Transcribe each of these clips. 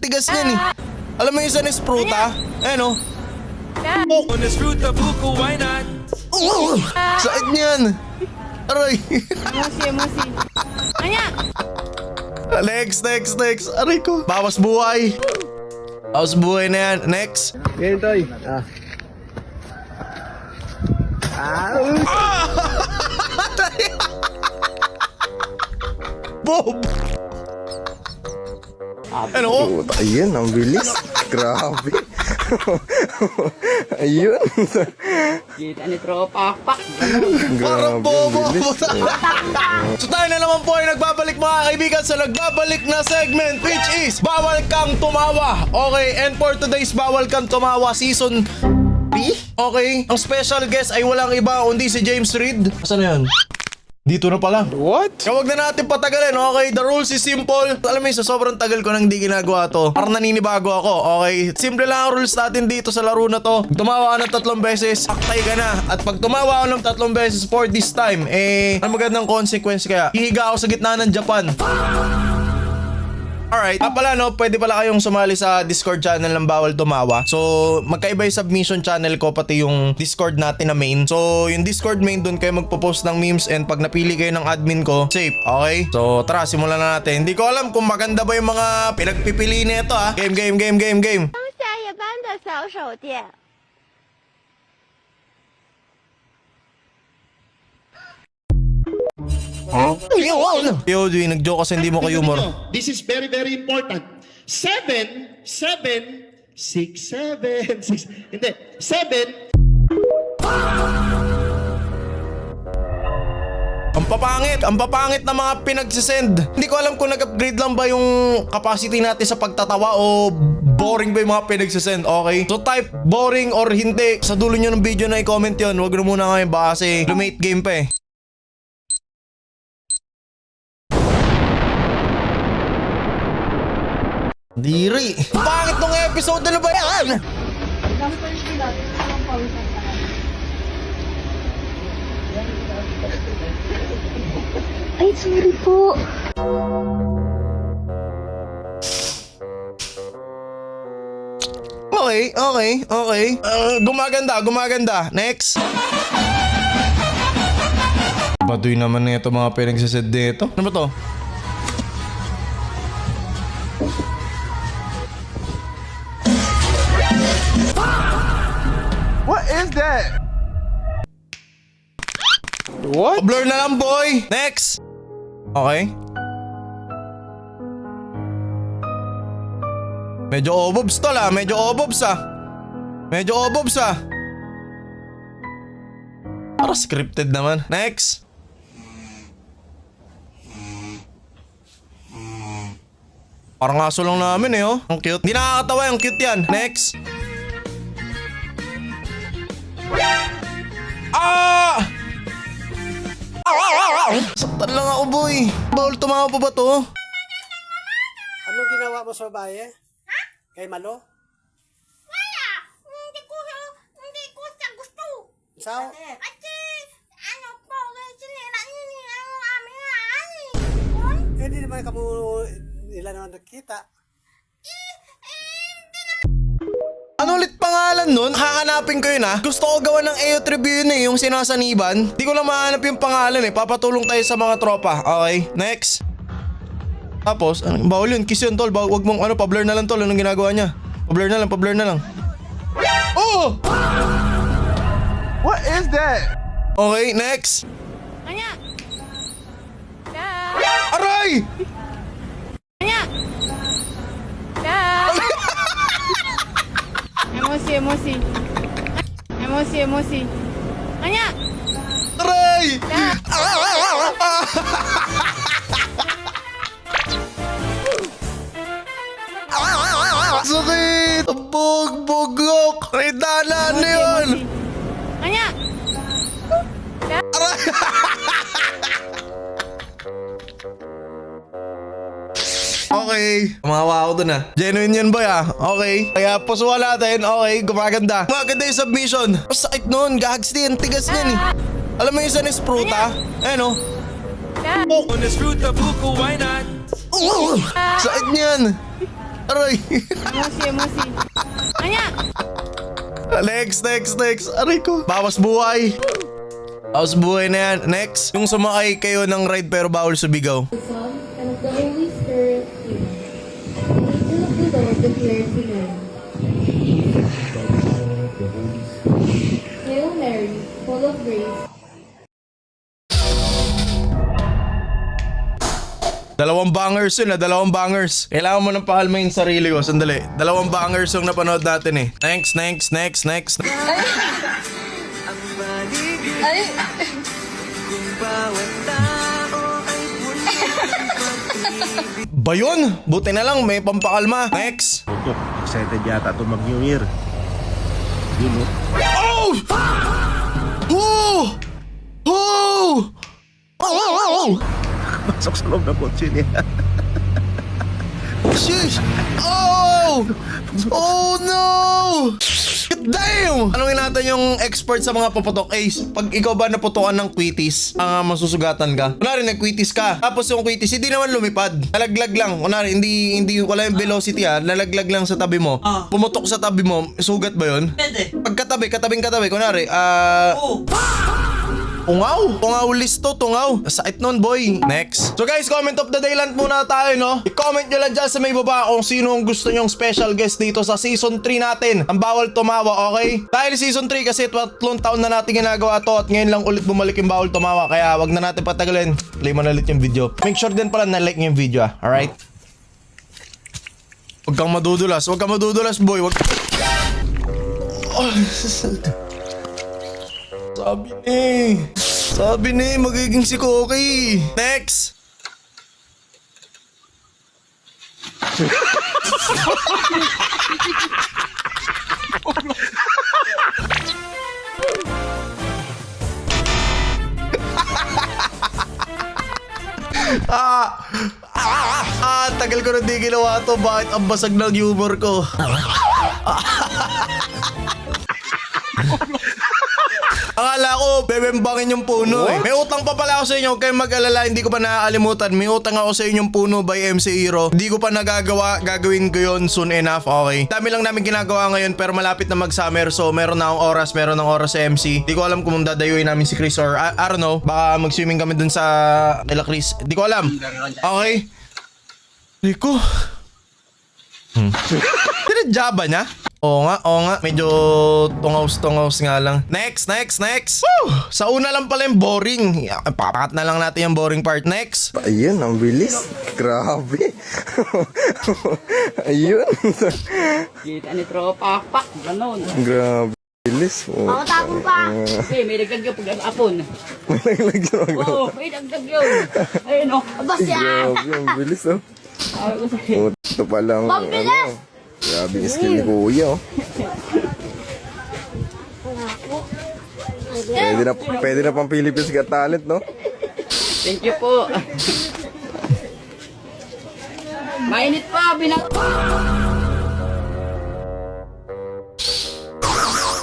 tigas niyan eh. Alam mo yung isa is pruta? Ayan o. On this fruta buko, why not? Sakit niyan. Aray. Emosi. Anya! Next. Aray ko. Bawas buhay. Bawas buhay na yan. Next. Ngayon, Toy. Bob. Ano? Puta, ayun, ang bilis. Grabe. Ayun. Kita ni tropa. Pak! Parang Grabe, bobo. ang bilis. So tayo na naman po ay nagbabalik mga kaibigan sa nagbabalik na segment which is Bawal Kang Tumawa. Okay, and for today's Bawal Kang Tumawa season 3. Okay, ang special guest ay walang iba kundi si James Reid. Asan na yun? Dito na pala. What? Kaya wag na natin patagalin, okay? The rules is simple. Alam mo yun, sa sobrang tagal ko nang hindi ginagawa to, parang naninibago ako, okay? Simple lang ang rules natin dito sa laro na to. Pag tumawa ka ng 3 beses, aktay ka na. At pag tumawa ka ng 3 beses for this time, ang magandang consequence kaya, hihiga ako sa gitna ng Japan. Alright, pala no, pwede pala kayong sumali sa Discord channel ng Bawal Tumawa. So, magkaiba yung submission channel ko, pati yung Discord natin na main. So, yung Discord main, dun kayo magpo-post ng memes and pag napili kayo ng admin ko, safe, okay? So, tara, simulan na natin. Hindi ko alam kung maganda ba yung mga pinagpipili nito ha. Game. 下夜班的小手电。 Yo, Dwi, nag-joke kasi hindi mo kayo humor. This is very, very important. 7, 6, 7, 6. Hindi. 7. Ang papangit na mga pinagsisend. Hindi ko alam kung nag-upgrade lang ba yung capacity natin sa pagtatawa o boring ba yung mga pinagsisend, okay? So type boring or hindi. Sa dulo nyo ng video na i-comment yun. Huwag na muna ngayon baka kasi lumate game pa eh. Diri. Pangit nung episode na ba yan? Ay, sorry po. Okay. Gumaganda. Next. Baduy naman na ito mga pinagsisend dito. Ano ba to? What is that? What? Blur na lang, boy. Next. Okay. Medyo obobs to la. Medyo obobs ah. Para scripted naman. Next. Parang aso lang namin eh oh. Ang cute. Hindi nakakatawa, yung cute yan. Next. Ah! Saktan lang ako, boy. Bawal tumawa pa ba to? Anong ginawa mo sa babae? Kay Malo? Wala! Hindi ko siya gusto. Sao? Kasi, ano po, sinira niya ang aming ani. Hindi naman kamo nila naman nakita. Ano ulit pangalan nun? Hahanapin ko yun ha. Gusto ko gawa ng AO tribute yun eh, yung sinasaniban. Di ko lang mahanap yung pangalan eh. Papatulong tayo sa mga tropa. Okay, next. Tapos, bawal yun. Kiss yun, tol. Wag mong pa-blur na lang, tol. Anong ginagawa niya? Pa-blur na lang. Oh! What is that? Okay, next. Anya! Aray! Anya! Emosi. Anya! Aray! Sakit! Bog-bogok! Ridala na yun! Anya! Aray! Okay. Kumawa ako dun ah. Genuine yun boy ah. Okay. Kaya pusuan natin. Okay. Gumaganda. Gumaganda yung submission. Sakit nun. Gags din. Tigas niyan eh. Alam mo yung isa is pruta? Ayan oh. On this fruta buko, why not? Sakit niyan. Aray. Emosi. Anya! Next. Aray ko. Bawas buhay. Bawas buhay na yan. Next. Yung sumakay kayo ng ride pero bawal subigaw. Son and of the Holy Spirit. Angel of the Lord declares again. Hail Mary, full of grace. Dalawang bangers yun, dalawang bangers. Kailangan mo nang pakalmayin sarili ko. Sandali. Dalawang bangers yung napanood natin eh. Next. Ay! Ba yun? Buti na lang, may pampakalma. Next. Excited yata ito mag-New Year. Yun, no? Oh! Oh! Oh! Oh! Pasok sa loob ng kotse niya. Sheesh! Oh! Oh no! Damn! Anong natin yung expert sa mga paputok? Ace, pag ikaw ba naputukan ng quitis, masusugatan ka? Kunwari nag-quitis ka, tapos yung quitis hindi naman lumipad. Nalaglag lang. Kunwari hindi wala yung velocity nalaglag lang sa tabi mo. Pumutok sa tabi mo, sugat ba yun? Pwede. Pagkatabi, kunwari, Tungaw listo, tungaw. Sakit nun, boy. Next. So guys, comment of the day lang muna tayo, no? I-comment nyo lang dyan sa may baba kung sino ang gusto nyong special guest dito sa season 3 natin. Ang bawal tumawa, okay? Dahil season 3 kasi 3 taon na natin ginagawa to at ngayon lang ulit bumalik yung bawal tumawa. Kaya wag na natin patagalin. Play mo na ulit yung video. Make sure din pala na like nyo yung video, alright? Huwag kang madudulas, boy. Sabi ni, magiging si Koki. Next. Tagal ko na di ginawa to. Bakit ang basag ng humor ko? Akala ko, bebembangin yung puno eh. May utang pa pala ako sa inyo, huwag kayong mag-alala, hindi ko pa nakakalimutan. May utang ako sa inyong puno by MC Hero. Hindi ko pa nagagawa, gagawin ko yun soon enough, okay? Dami lang namin ginagawa ngayon pero malapit na mag-summer, so meron na akong oras sa MC. Hindi ko alam kung dadayuin namin si Chris or I don't know, baka mag-swimming kami dun sa kila Chris. Hindi ko alam. Okay? Rico. Tinadya ba niya? Oo nga, medyo tungaws nga lang. Next. Woo! Sa una lang pala yung boring. Papakat na lang natin yung boring part. Next. Ayun, ang bilis. Grabe. Ayun. Kita ni tropa. Pak! Ganon. Grabe. Bilis. Ako tapong pa. Okay, may dagdag yung pag-apon. May naglagyan ako. Oo, may dagdag yun. Ayun o. Abas yan. Grabe, ang bilis, oh. Ito palang, grabe yung skill ni Kuya, oh. Pwede na pang Philippines Got Talent, no? Thank you po. Mainit pa,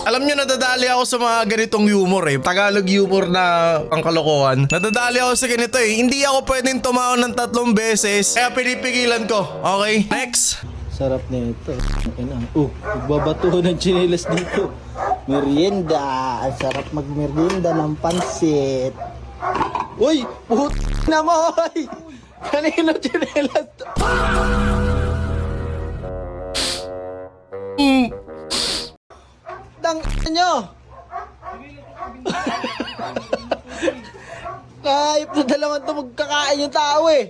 Alam nyo, nadadali ako sa mga ganitong humor eh. Tagalog humor na pangkalokohan. Nadadali ako sa ganito eh. Hindi ako pwedeng tumawa ng 3 beses. Kaya pinipigilan ko. Okay? Next. Sarap na ito. Nagbabato ng chinelas dito. Merienda. Ang sarap magmerienda ng pansit. Uy! Na mo! Oy! Kanino chinelas to? Tang nyo! Kahit na dalaman to magkakain yung tao eh.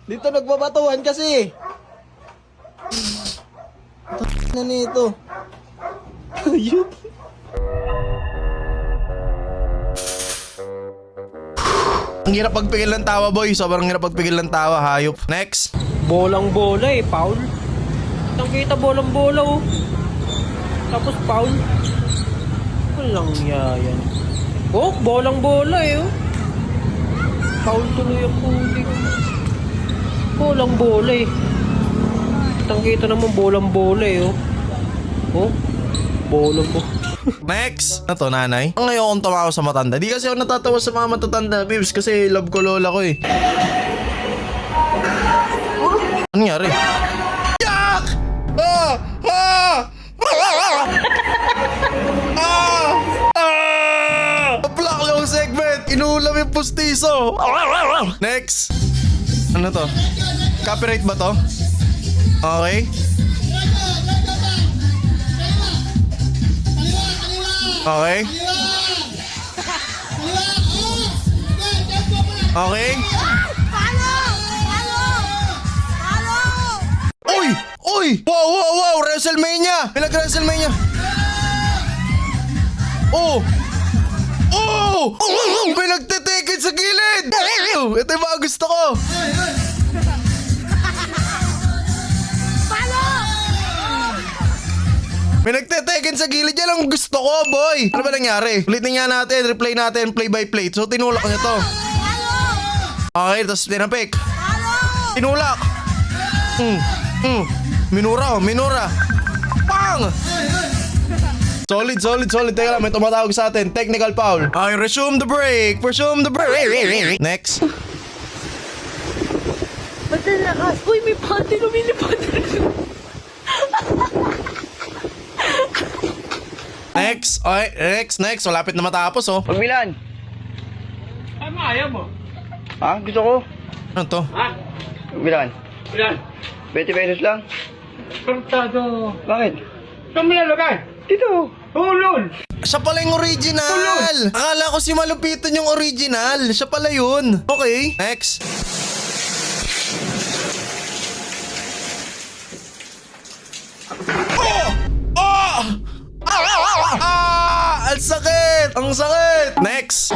Dito nagbabatuhan kasi. Na nito. Ayun. Ang hirap pagpigil ng tawa, boy. Sobrang hirap pagpigil ng tawa, hayop. Next. Bolang-bola eh, Paul. Nakita bolang-bola oh. Tapos Paul. Walang yan. Oh, bolang-bola eh oh. Paul tuloy ang huli. Bolang-bola eh. Kita naman bolang-bola eh oh. Oh, bolang-bola. Next. Ano to, nanay? Ngayon akong tumawa sa matanda. Di kasi ako natatawa sa mga matatanda, Bibs, kasi love ko lola ko eh. Ano nangyari? pustiso. Next. Ano to? Copyright ba to? Okay. Okay. Okay. Uy! Uy! Wow, wow, wow! WrestleMania! Pinag-WrestleMania! Oh! Oh! Pinagtitikid sa gilid! Ito yung mga gusto ko! Pinagtitikid sa gilid, yan ang gusto ko, boy! Ano ba nangyari? Ulitin nga natin, replay natin, play by play. So, tinulak niya to. Okay, tapos tinapik. Tinulak! Minura, minura. Pang! Solid, solid, solid. Teka lang, may tumatawag sa atin. Technical foul. Okay, resume the break. Resume the break. Next. Ba't ang lakas? Uy, may pati lumilipad. Next. Okay, next. Malapit na matapos, oh. Pagbilan. Ano ayaw mo? Ha? Gusto ko. Ano to? Ha? Pagbilan. Ilan? 20 pesos lang. Kortado. Bakit? Saan mo lalagay? Dito. Ulol! Siya pala yung original. Akala ko si Malupitan yung original. Siya pala yun. Okay. Next. Ang sakit! Ang sakit! Next!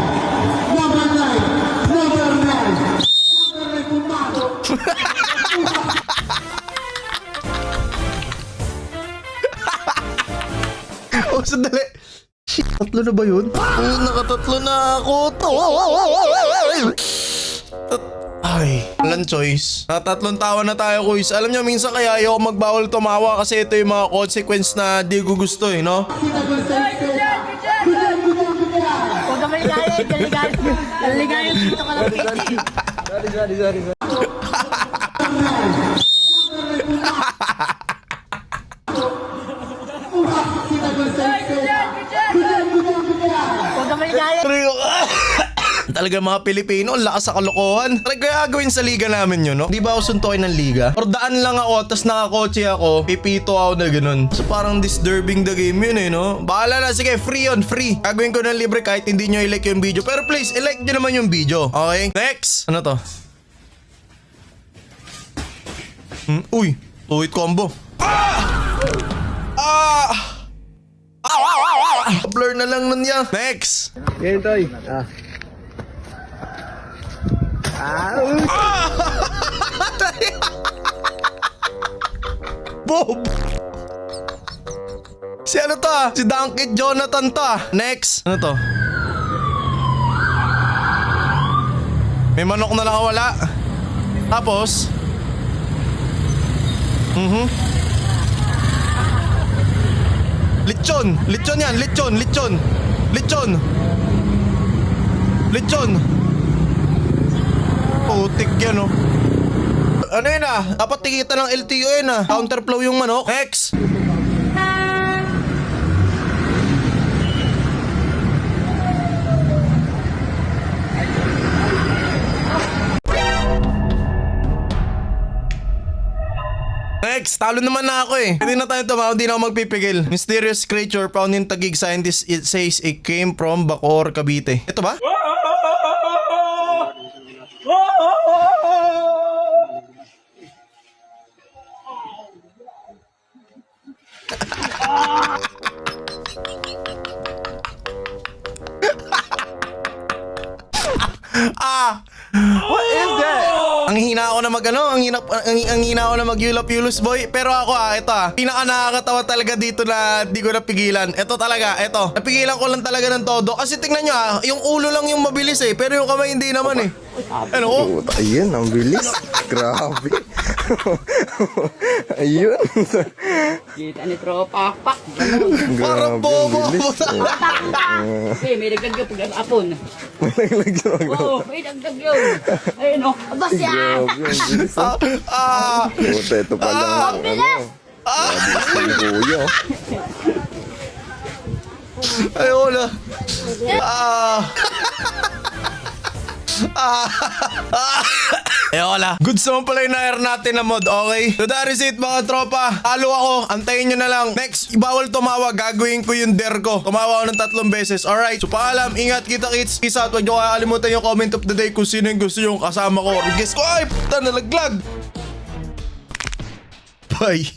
Oh, sandali. Shit, tatlo na ba yun? Oh, nakatatlo na ako. Ay, walang choice. Natatlong tawa na tayo, kuys. Alam nyo, minsan kaya ayaw magbawal tumawa kasi ito yung mga consequence na di ko gusto, eh, no? Huwag ka maligayad. Galigayad dito ka lang. Huwag ka maligayad. Talaga mga Pilipino, ang lakas sa kalokohan. Talaga gagawin sa liga namin yun, no? Di ba ako suntukin ng liga? Or daan lang ako, tas nakakotse ako, pipito ako na ganun. So parang disturbing the game yun, eh, no? Bahala na, sige, free on, free. Gagawin ko ng libre kahit hindi nyo i-like yung video. Pero please, i-like nyo naman yung video, okay? Next! Ano to? Uy, two-hit combo. Blur na lang nun yan. Next! Yan, Toy. Bob! Si ano to, ah? Si Dunkit Jonathan to, ah. Next! Ano to? May manok na nakawala. Tapos Lechon! Lechon yan! Lechon! Lechon! Lechon! Lechon! Putik yan, oh. Ano yun, ah? Dapat tikitan ng LTO yun, ah. Counterflow yung manok. Next! Next, talo naman na ako, eh. Hindi na tayo tumawa, hindi na ako magpipigil. Mysterious creature found in Taguig scientist, it says it came from Bacoor, Cavite. Ito ba? What is that? Ang hina ako na ang hina ako na mag-yulap-yulus, boy. Pero ako, ito, pinaka nakakatawa talaga dito na di ko napigilan. Ito talaga, ito. Napigilan ko lang talaga ng todo. Kasi tingnan nyo, yung ulo lang yung mabilis, eh. Pero yung kamay hindi naman, eh. Ano ko? Ayun, ang bilis. Grabe. Ayun. Kita ni tropa. Pak! Parang Grabe, bobo. ang bilis. Kasi may nagdagyo pag-apon. Naglagyan Oo, may dagdag yun. Ayun o. Aba siya. Grabe, ang bilis. Puta, ito pala. Grabe, ang kuya. Ayun na. Ayoko la. Goods naman pala yung na-air natin na mod, okay? So that is it mga tropa. Halo ako, antayin nyo na lang. Next, bawal tumawa. Gagawin ko yung dare ko. Tumawa ako ng 3 beses. Alright, so paalam, ingat, kita-kits. Peace out. Huwag nyo kakalimutan yung comment of the day kung sino yung gusto yung kasama ko. Guess ko, ay, puta, nalaglag. Bye.